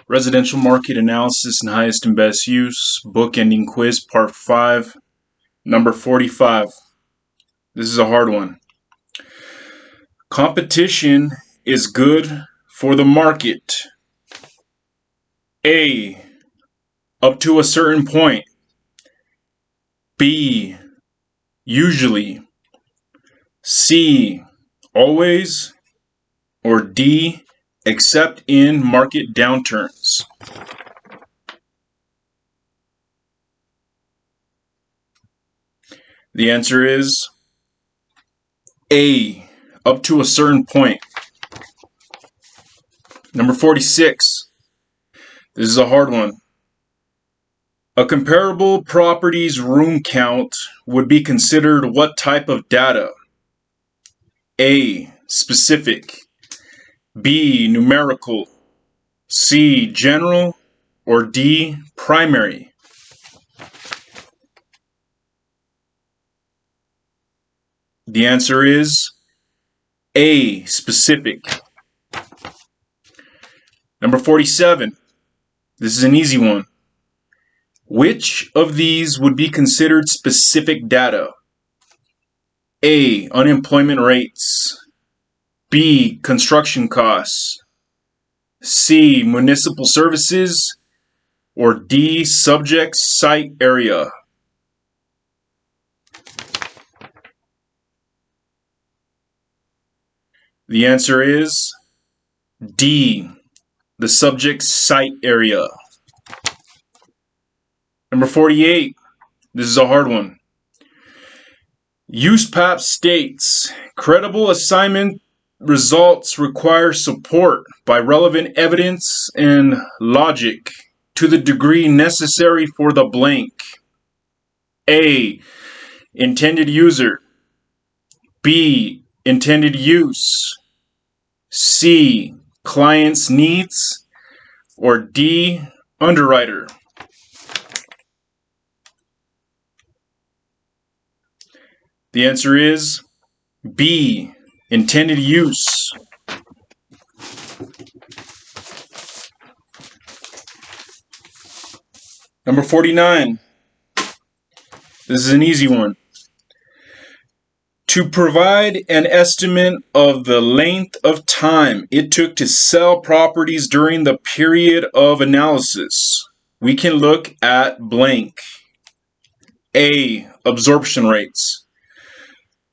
Residential Market Analysis and Highest and Best Use, Bookending Quiz, Part 5, number 45. This is a hard one. Competition is good for the market. A. Up to a certain point. B. Usually. C. Always. Or D. Except in market downturns. The answer is A. Up to a certain point. Number 46. This is a hard one. A comparable property's room count would be considered what type of data? A. Specific. B. Numerical. C. General. Or D. Primary. The answer is A. Specific. Number 47. This is an easy one. Which of these would be considered specific data? A. Unemployment rates. B. Construction costs. C. Municipal services. Or D. Subject site area. The answer is D. The subject site area. Number 48. This is a hard one. USPAP states, credible assignment results require support by relevant evidence and logic to the degree necessary for the blank. A. Intended user. B. Intended use. C. Client's needs. Or D. Underwriter. The answer is B. Intended use. Number 49. This is an easy one. To provide an estimate of the length of time it took to sell properties during the period of analysis, we can look at blank. A. Absorption rates.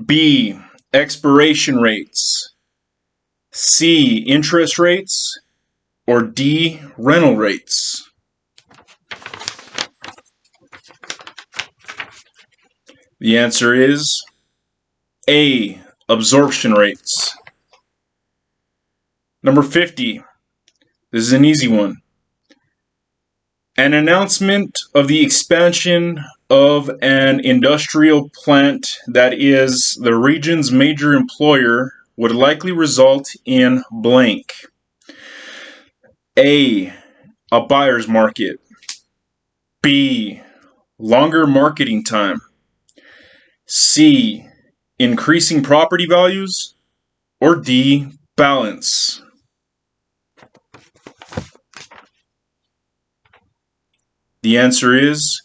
B. Expiration rates. C. Interest rates. Or D. Rental rates. The answer is A. Absorption rates. Number 50. This is an easy one. An announcement of the expansion of an industrial plant that is the region's major employer would likely result in blank. A. A buyer's market. B. Longer marketing time. C. Increasing property values. Or D. Balance. The answer is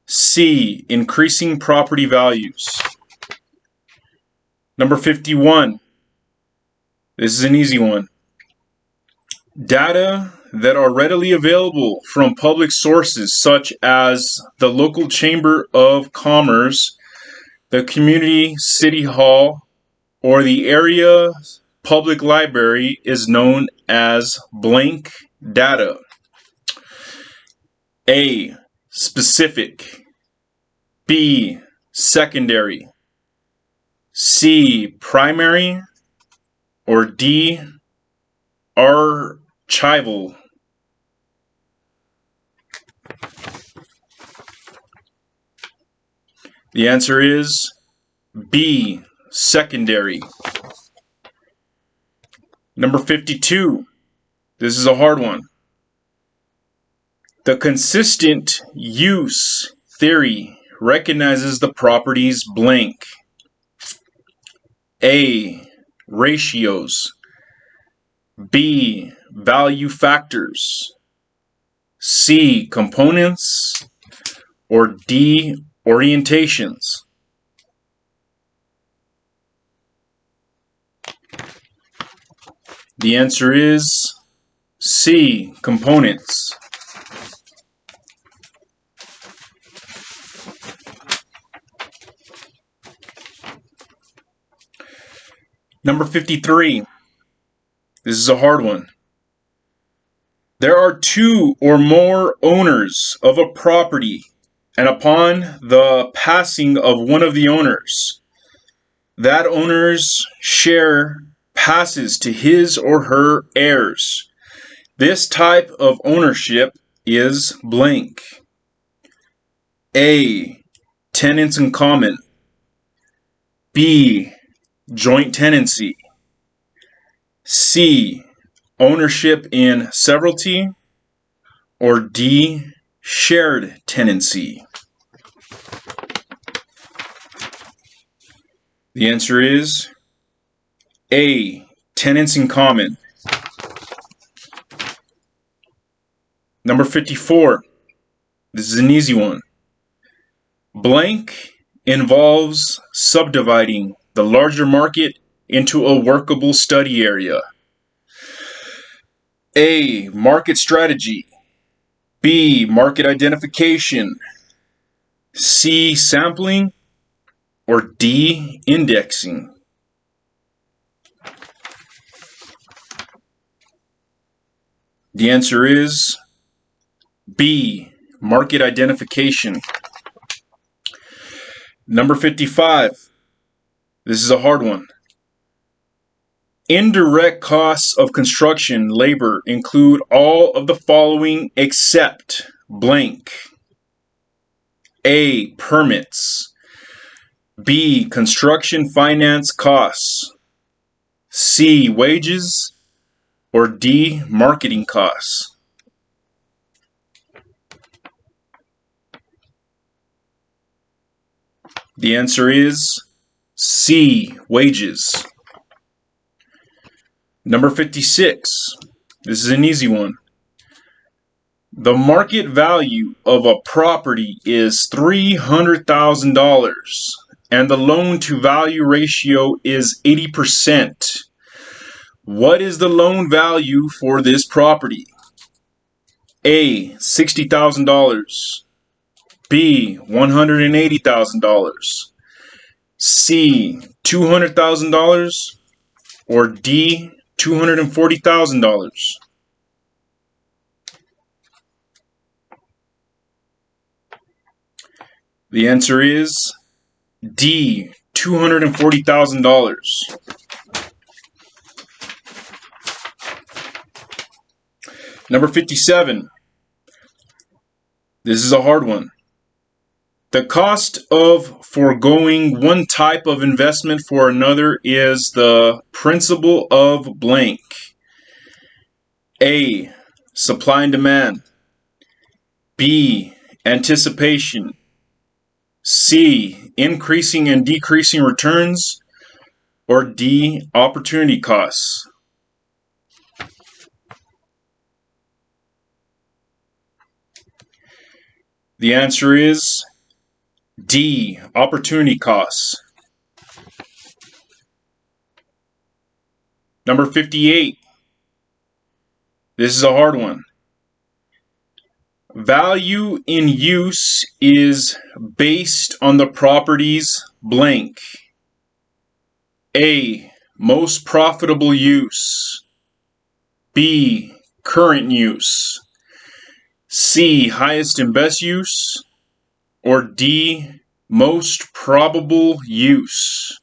C. Increasing property values. Number 51. This is an easy one. Data that are readily available from public sources such as the local chamber of commerce, the community city hall, or the area public library is known as blank data. A. Specific. B. Secondary. C. Primary. Or D. Archival. The answer is B. Secondary. Number 52. This is a hard one. The consistent use theory recognizes the properties blank. A. Ratios. B, value factors, C, components, or D, orientations? The answer is C, components. Number 53. This is a hard one. There are two or more owners of a property, and upon the passing of one of the owners, that owner's share passes to his or her heirs. This type of ownership is blank. A, tenants in common. B, joint tenancy. C, ownership in severalty. Or D, shared tenancy. The answer is A, tenants in common. Number 54. This is an easy one. Blank involves subdividing the larger market into a workable study area. A, market strategy. B, market identification. C, sampling. Or D, indexing. The answer is B, market identification. Number 55. This is a hard one. Indirect costs of construction labor include all of the following except blank. A, permits. B, construction finance costs. C, wages. Or D, marketing costs. The answer is C, wages. Number 56. This is an easy one. The market value of a property is $300,000 and the loan to value ratio is 80%. What is the loan value for this property? A, $60,000. B, $180,000. C, $200,000. Or D, $240,000. The answer is D, $240,000. Number 57. This is a hard one. The cost of foregoing one type of investment for another is the principle of blank. A, supply and demand. B, anticipation. C, increasing and decreasing returns. Or D, opportunity costs. The answer is D, opportunity costs. Number 58. This is a hard one. Value in use is based on the property's blank. A, most profitable use. B, current use. C, highest and best use. Or D, most probable use.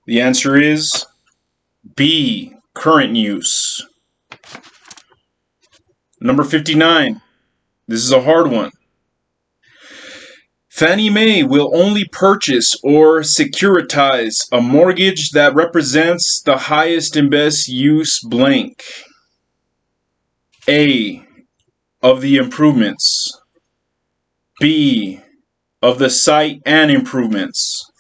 The answer is B, current use. Number 59. This is a hard one. Fannie Mae will only purchase or securitize a mortgage that represents the highest and best use blank. A, of the improvements. B, of the site and improvements?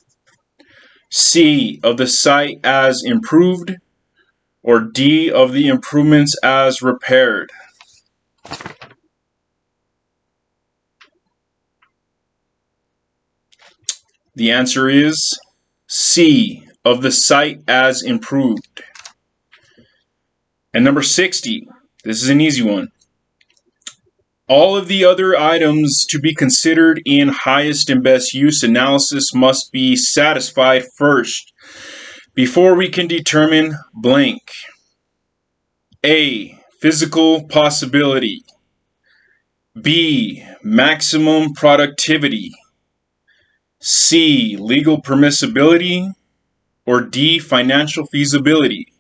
C, of the site as improved, or D, of the improvements as repaired? The answer is C, of the site as improved. And number 60, this is an easy one. All of the other items to be considered in highest and best use analysis must be satisfied first before we can determine blank. A, physical possibility. B, maximum productivity. C, legal permissibility. Or D, financial feasibility.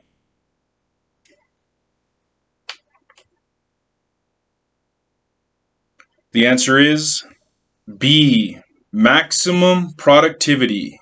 The answer is B, maximum productivity.